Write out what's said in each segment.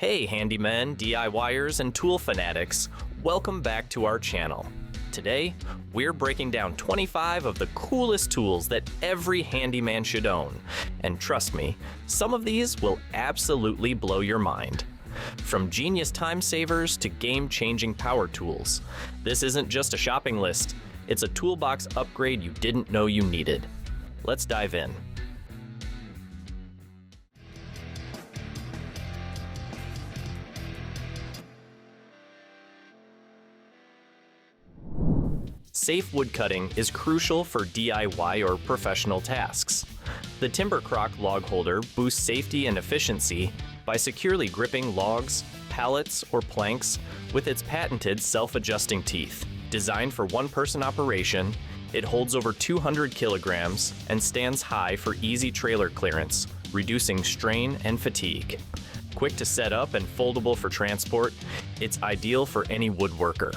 Hey handymen, DIYers, and tool fanatics, welcome back to our channel. Today, we're breaking down 25 of the coolest tools that every handyman should own. And trust me, some of these will absolutely blow your mind. From genius time savers to game-changing power tools, this isn't just a shopping list, it's a toolbox upgrade you didn't know you needed. Let's dive in. Safe wood cutting is crucial for DIY or professional tasks. The Timber Croc log holder boosts safety and efficiency by securely gripping logs, pallets, or planks with its patented self-adjusting teeth. Designed for one-person operation, it holds over 200 kilograms and stands high for easy trailer clearance, reducing strain and fatigue. Quick to set up and foldable for transport, it's ideal for any woodworker.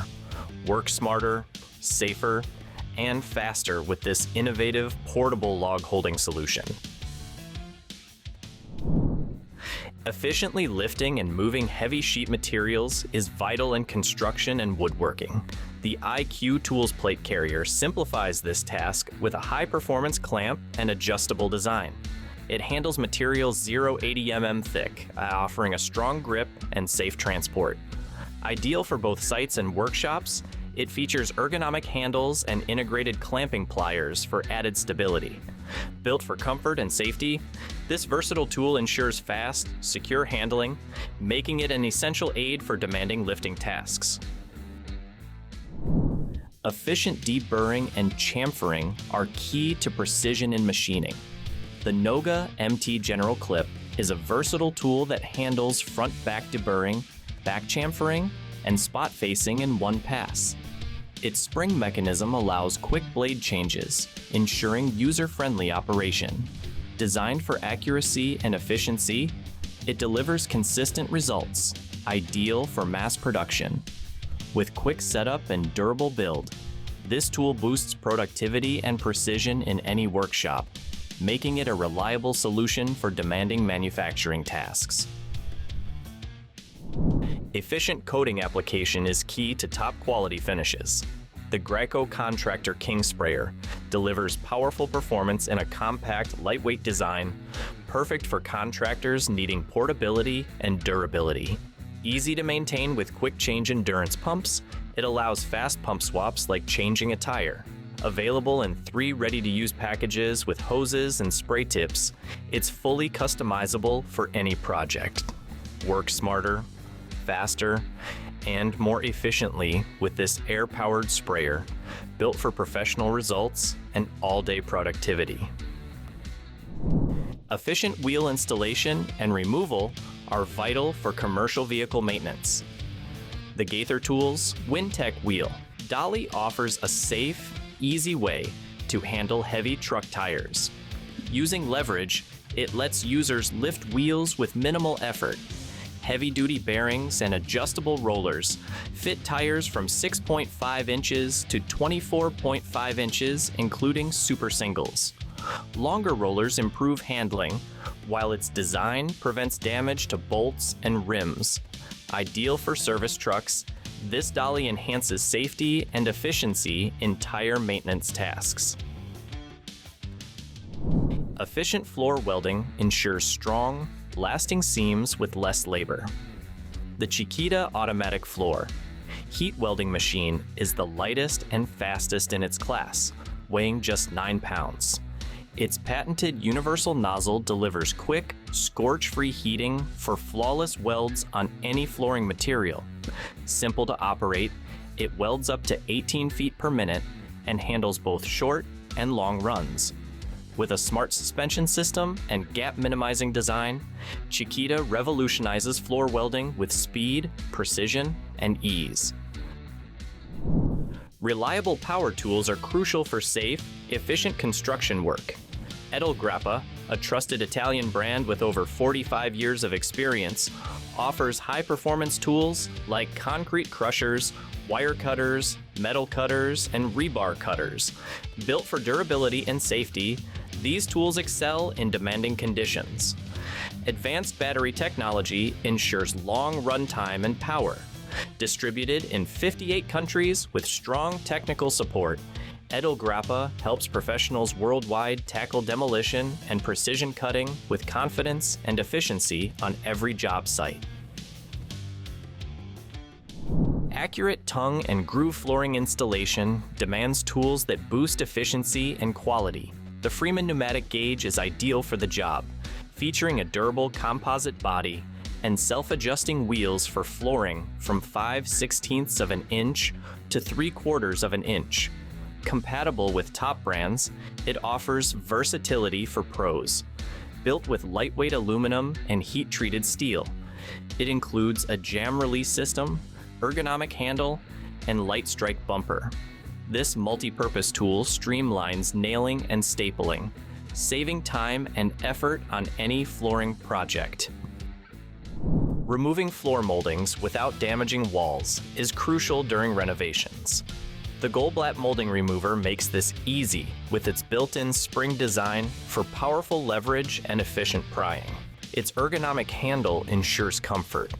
Work smarter, safer, and faster with this innovative portable log holding solution. Efficiently lifting and moving heavy sheet materials is vital in construction and woodworking. The IQ Tools plate carrier simplifies this task with a high-performance clamp and adjustable design. It handles materials 0.80 mm thick, offering a strong grip and safe transport. Ideal for both sites and workshops, it features ergonomic handles and integrated clamping pliers for added stability. Built for comfort and safety, this versatile tool ensures fast, secure handling, making it an essential aid for demanding lifting tasks. Efficient deburring and chamfering are key to precision in machining. The NOGA MT General Clip is a versatile tool that handles front-back deburring, back chamfering, and spot facing in one pass. Its spring mechanism allows quick blade changes, ensuring user-friendly operation. Designed for accuracy and efficiency, it delivers consistent results, ideal for mass production. With quick setup and durable build, this tool boosts productivity and precision in any workshop, making it a reliable solution for demanding manufacturing tasks. Efficient coating application is key to top quality finishes. The Graco Contractor King sprayer delivers powerful performance in a compact, lightweight design, perfect for contractors needing portability and durability. Easy to maintain with quick change endurance pumps, it allows fast pump swaps like changing a tire. Available in 3 ready-to-use packages with hoses and spray tips, it's fully customizable for any project. Work smarter, faster, and more efficiently with this air-powered sprayer, built for professional results and all-day productivity. Efficient wheel installation and removal are vital for commercial vehicle maintenance. The Gaither Tools Winntec wheel. Dolly offers a safe, easy way to handle heavy truck tires. Using leverage, it lets users lift wheels with minimal effort. Heavy-duty bearings and adjustable rollers fit tires from 6.5 inches to 24.5 inches, including super singles. Longer rollers improve handling, while its design prevents damage to bolts and rims. Ideal for service trucks, this dolly enhances safety and efficiency in tire maintenance tasks. Efficient floor welding ensures strong, lasting seams with less labor. The Chiquita automatic floor heat welding machine is the lightest and fastest in its class, weighing just 9 pounds. Its patented universal nozzle delivers quick, scorch-free heating for flawless welds on any flooring material. Simple to operate, it welds up to 18 feet per minute and handles both short and long runs. With a smart suspension system and gap-minimizing design, Chiquita revolutionizes floor welding with speed, precision, and ease. Reliable power tools are crucial for safe, efficient construction work. EDILGRAPPA, a trusted Italian brand with over 45 years of experience, offers high-performance tools like concrete crushers, wire cutters, metal cutters, and rebar cutters. Built for durability and safety, these tools excel in demanding conditions. Advanced battery technology ensures long runtime and power. Distributed in 58 countries with strong technical support, EDILGRAPPA helps professionals worldwide tackle demolition and precision cutting with confidence and efficiency on every job site. Accurate tongue and groove flooring installation demands tools that boost efficiency and quality. The Freeman pneumatic gauge is ideal for the job, featuring a durable composite body and self-adjusting wheels for flooring from 5/16 of an inch to 3/4 of an inch. Compatible with top brands, it offers versatility for pros. Built with lightweight aluminum and heat-treated steel, it includes a jam release system, ergonomic handle, and light strike bumper. This multi-purpose tool streamlines nailing and stapling, saving time and effort on any flooring project. Removing floor moldings without damaging walls is crucial during renovations. The Goldblatt molding remover makes this easy with its built-in spring design for powerful leverage and efficient prying. Its ergonomic handle ensures comfort,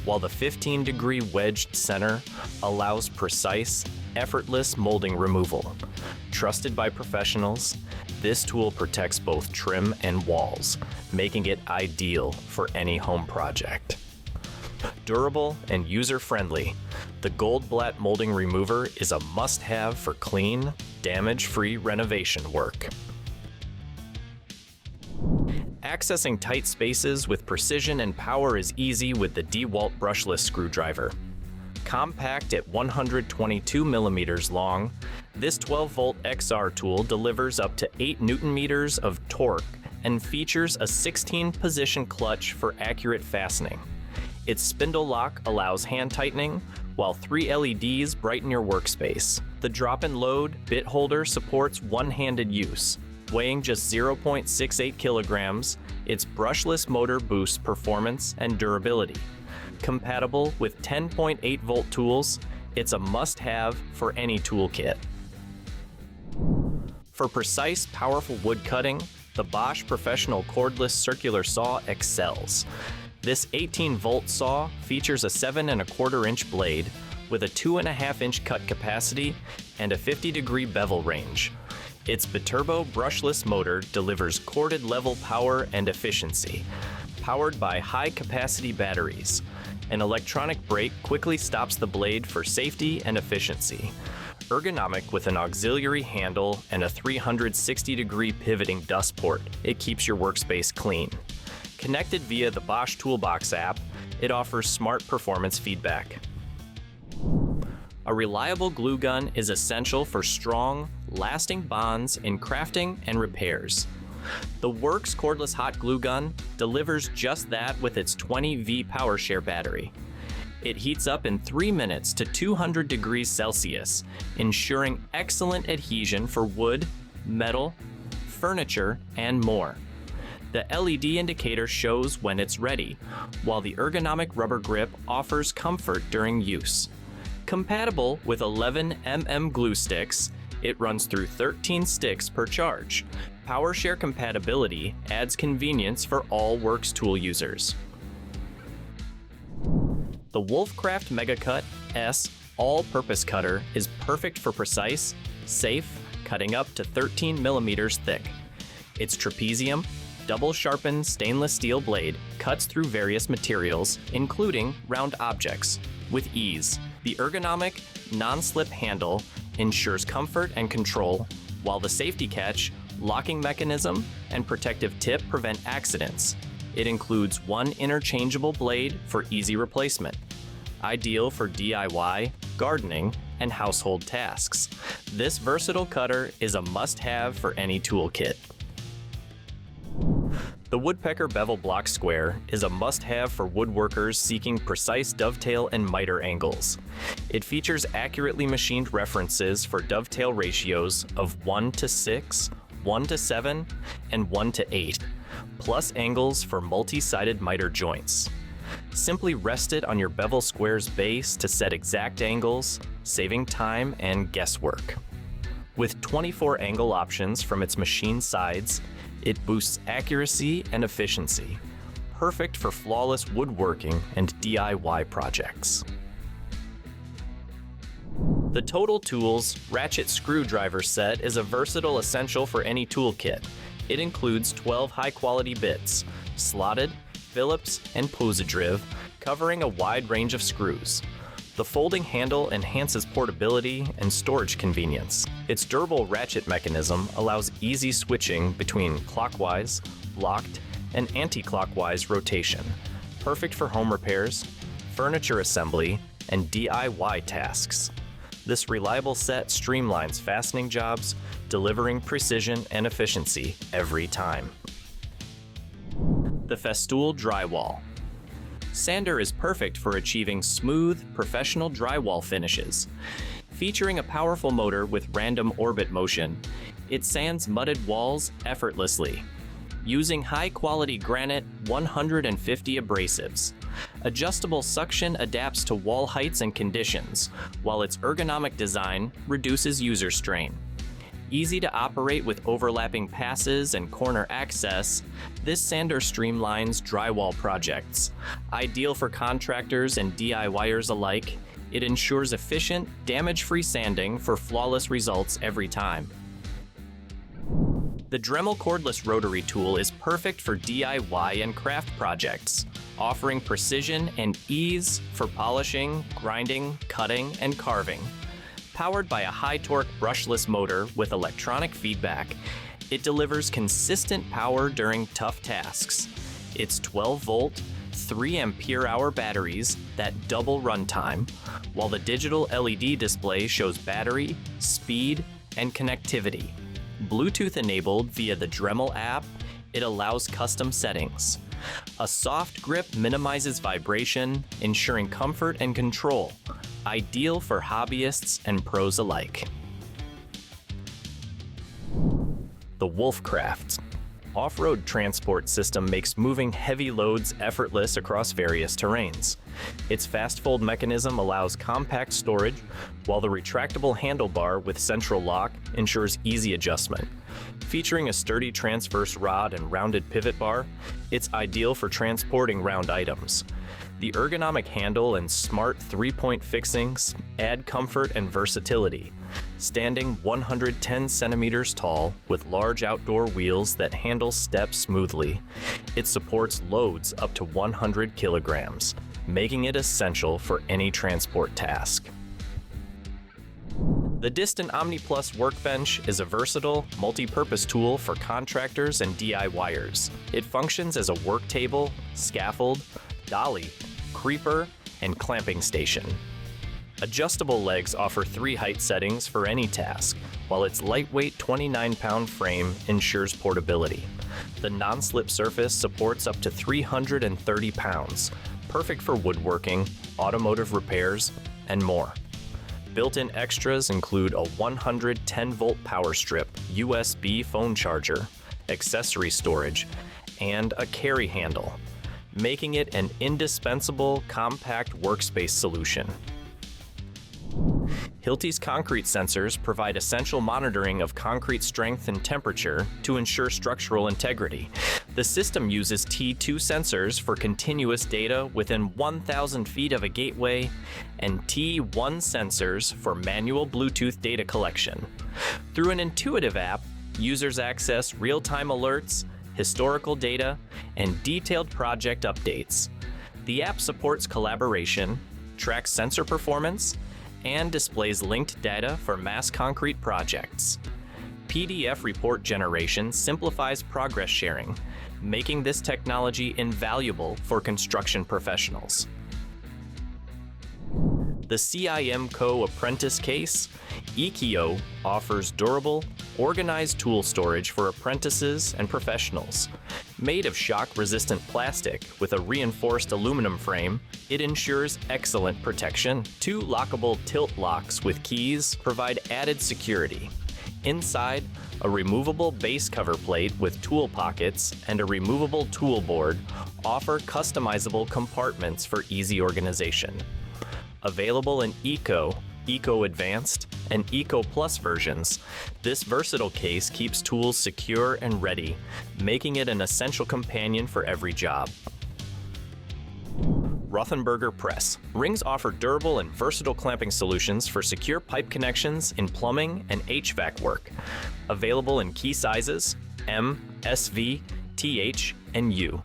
while the 15-degree wedged center allows precise, effortless molding removal. Trusted by professionals, this tool protects both trim and walls, making it ideal for any home project. Durable and user-friendly, the Goldblatt molding remover is a must-have for clean, damage-free renovation work. Accessing tight spaces with precision and power is easy with the DeWalt brushless screwdriver. Compact at 122 millimeters long, this 12-volt XR tool delivers up to 8 Newton-meters of torque and features a 16-position clutch for accurate fastening. Its spindle lock allows hand tightening, while 3 LEDs brighten your workspace. The drop-in load bit holder supports one-handed use. Weighing just 0.68 kilograms, its brushless motor boosts performance and durability. Compatible with 10.8-volt tools, it's a must-have for any toolkit. For precise, powerful wood cutting, the Bosch Professional Cordless Circular Saw excels. This 18-volt saw features a 7¼ blade with a 2.5-inch cut capacity and a 50-degree bevel range. Its biturbo brushless motor delivers corded level power and efficiency, powered by high-capacity batteries. An electronic brake quickly stops the blade for safety and efficiency. Ergonomic with an auxiliary handle and a 360-degree pivoting dust port, it keeps your workspace clean. Connected via the Bosch Toolbox app, it offers smart performance feedback. A reliable glue gun is essential for strong, lasting bonds in crafting and repairs. The WORX cordless hot glue gun delivers just that with its 20V PowerShare battery. It heats up in 3 minutes to 200 degrees Celsius, ensuring excellent adhesion for wood, metal, furniture, and more. The LED indicator shows when it's ready, while the ergonomic rubber grip offers comfort during use. Compatible with 11 mm glue sticks, it runs through 13 sticks per charge. PowerShare compatibility adds convenience for all WORX tool users. The Wolfcraft MegaCut S all-purpose cutter is perfect for precise, safe cutting up to 13 millimeters thick. Its trapezium, double-sharpened stainless steel blade cuts through various materials, including round objects, with ease. The ergonomic, non-slip handle ensures comfort and control, while the safety catch, locking mechanism, and protective tip prevent accidents. It includes one interchangeable blade for easy replacement, ideal for DIY, gardening, and household tasks. This versatile cutter is a must-have for any toolkit. The Woodpecker Bevel Block Square is a must-have for woodworkers seeking precise dovetail and miter angles. It features accurately machined references for dovetail ratios of 1:6, 1:7, and 1:8, plus angles for multi-sided miter joints. Simply rest it on your bevel square's base to set exact angles, saving time and guesswork. With 24 angle options from its machine sides, it boosts accuracy and efficiency, perfect for flawless woodworking and DIY projects. The Total Tools Ratchet Screwdriver Set is a versatile essential for any toolkit. It includes 12 high-quality bits, slotted, Phillips, and Posidriv, covering a wide range of screws. The folding handle enhances portability and storage convenience. Its durable ratchet mechanism allows easy switching between clockwise, locked, and anti-clockwise rotation, perfect for home repairs, furniture assembly, and DIY tasks. This reliable set streamlines fastening jobs, delivering precision and efficiency every time. The Festool Drywall. Sander is perfect for achieving smooth, professional drywall finishes. Featuring a powerful motor with random orbit motion, it sands mudded walls effortlessly. Using high-quality granite 150 abrasives. Adjustable suction adapts to wall heights and conditions, while its ergonomic design reduces user strain. Easy to operate with overlapping passes and corner access, this sander streamlines drywall projects. Ideal for contractors and DIYers alike, it ensures efficient, damage-free sanding for flawless results every time. The Dremel cordless rotary tool is perfect for DIY and craft projects, offering precision and ease for polishing, grinding, cutting, and carving. Powered by a high-torque brushless motor with electronic feedback, it delivers consistent power during tough tasks. Its 12-volt, 3-ampere-hour batteries that double runtime, while the digital LED display shows battery, speed, and connectivity. Bluetooth-enabled via the Dremel app, it allows custom settings. A soft grip minimizes vibration, ensuring comfort and control, ideal for hobbyists and pros alike. The Wolfcraft off-road transport system makes moving heavy loads effortless across various terrains. Its fast fold mechanism allows compact storage, while the retractable handlebar with central lock ensures easy adjustment. Featuring a sturdy transverse rod and rounded pivot bar, it's ideal for transporting round items. The ergonomic handle and smart 3-point fixings add comfort and versatility. Standing 110 centimeters tall with large outdoor wheels that handle steps smoothly, it supports loads up to 100 kilograms, making it essential for any transport task. The Distant OmniPlus Workbench is a versatile, multi-purpose tool for contractors and DIYers. It functions as a work table, scaffold, dolly, creeper, and clamping station. Adjustable legs offer 3 height settings for any task, while its lightweight 29-pound frame ensures portability. The non-slip surface supports up to 330 pounds, perfect for woodworking, automotive repairs, and more. Built-in extras include a 110-volt power strip, USB phone charger, accessory storage, and a carry handle, making it an indispensable compact workspace solution. Hilti's concrete sensors provide essential monitoring of concrete strength and temperature to ensure structural integrity. The system uses T2 sensors for continuous data within 1,000 feet of a gateway and T1 sensors for manual Bluetooth data collection. Through an intuitive app, users access real-time alerts, historical data, and detailed project updates. The app supports collaboration, tracks sensor performance, and displays linked data for mass concrete projects. PDF report generation simplifies progress sharing, making this technology invaluable for construction professionals. The CIMCO Apprentice Case, EKO, offers durable, organized tool storage for apprentices and professionals. Made of shock-resistant plastic with a reinforced aluminum frame, it ensures excellent protection. 2 lockable tilt locks with keys provide added security. Inside, a removable base cover plate with tool pockets and a removable tool board offer customizable compartments for easy organization. Available in Eco, Eco Advanced, and Eco Plus versions, this versatile case keeps tools secure and ready, making it an essential companion for every job. Rothenberger press. Rings offer durable and versatile clamping solutions for secure pipe connections in plumbing and HVAC work. Available in key sizes M, SV, TH, and U.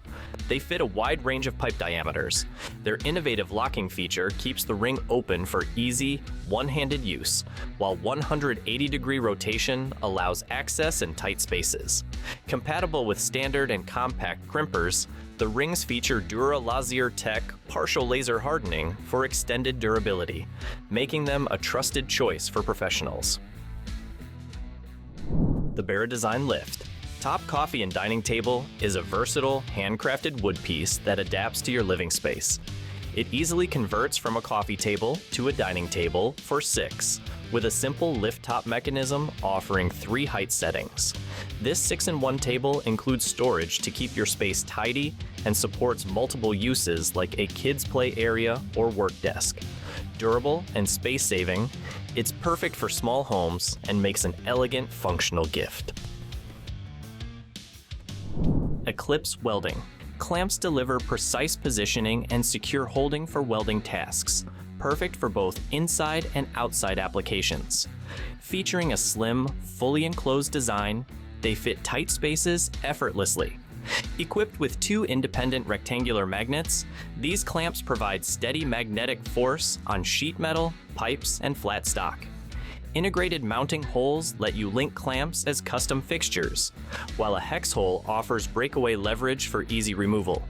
They fit a wide range of pipe diameters. Their innovative locking feature keeps the ring open for easy, one-handed use, while 180-degree rotation allows access in tight spaces. Compatible with standard and compact crimpers, the rings feature Dura Lazier Tech partial laser hardening for extended durability, making them a trusted choice for professionals. The Barra Design Lift. Top Coffee and Dining Table is a versatile, handcrafted wood piece that adapts to your living space. It easily converts from a coffee table to a dining table for 6, with a simple lift-top mechanism offering 3 height settings. This 6-in-1 table includes storage to keep your space tidy and supports multiple uses like a kids' play area or work desk. Durable and space-saving, it's perfect for small homes and makes an elegant, functional gift. Eclipse Welding. Clamps deliver precise positioning and secure holding for welding tasks, perfect for both inside and outside applications. Featuring a slim, fully enclosed design, they fit tight spaces effortlessly. Equipped with 2 independent rectangular magnets, these clamps provide steady magnetic force on sheet metal, pipes, and flat stock. Integrated mounting holes let you link clamps as custom fixtures, while a hex hole offers breakaway leverage for easy removal.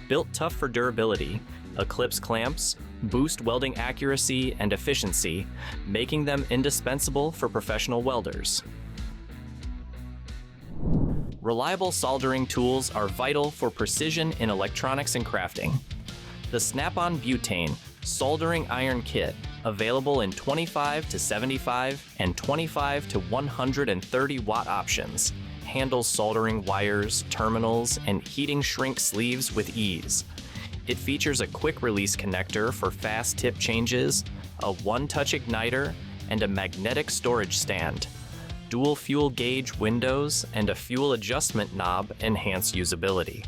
Built tough for durability, Eclipse clamps boost welding accuracy and efficiency, making them indispensable for professional welders. Reliable soldering tools are vital for precision in electronics and crafting. The Snap-on Butane Soldering Iron Kit, available in 25 to 75 and 25 to 130 watt options, handles soldering wires, terminals, and heating shrink sleeves with ease. It features a quick release connector for fast tip changes, a one-touch igniter, and a magnetic storage stand. Dual fuel gauge windows and a fuel adjustment knob enhance usability.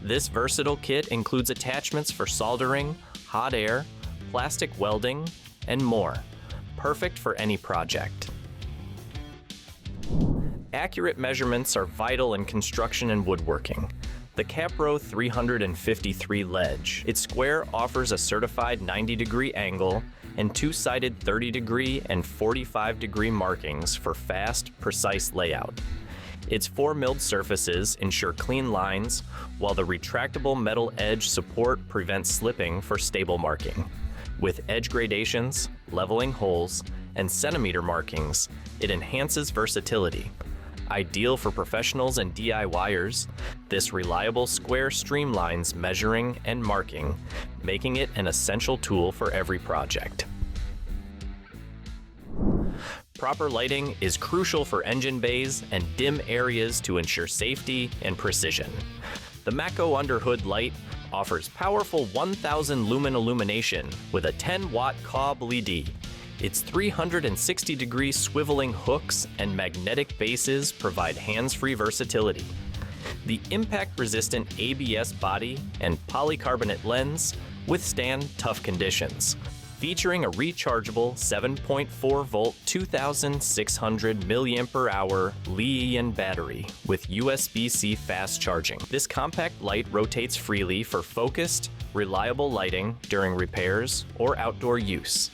This versatile kit includes attachments for soldering, hot air, plastic welding, and more. Perfect for any project. Accurate measurements are vital in construction and woodworking. The Capro 353 Ledge. Its square offers a certified 90-degree angle and 2-sided 30-degree and 45-degree markings for fast, precise layout. Its 4 milled surfaces ensure clean lines, while the retractable metal edge support prevents slipping for stable marking. With edge gradations, leveling holes, and centimeter markings, it enhances versatility. Ideal for professionals and DIYers, this reliable square streamlines measuring and marking, making it an essential tool for every project. Proper lighting is crucial for engine bays and dim areas to ensure safety and precision. The Mako Underhood light offers powerful 1000 lumen illumination with a 10-watt cob LED. Its 360-degree swiveling hooks and magnetic bases provide hands-free versatility. The impact-resistant ABS body and polycarbonate lens withstand tough conditions. Featuring a rechargeable 7.4-volt 2600 mAh Li-ion battery with USB-C fast charging. This compact light rotates freely for focused, reliable lighting during repairs or outdoor use.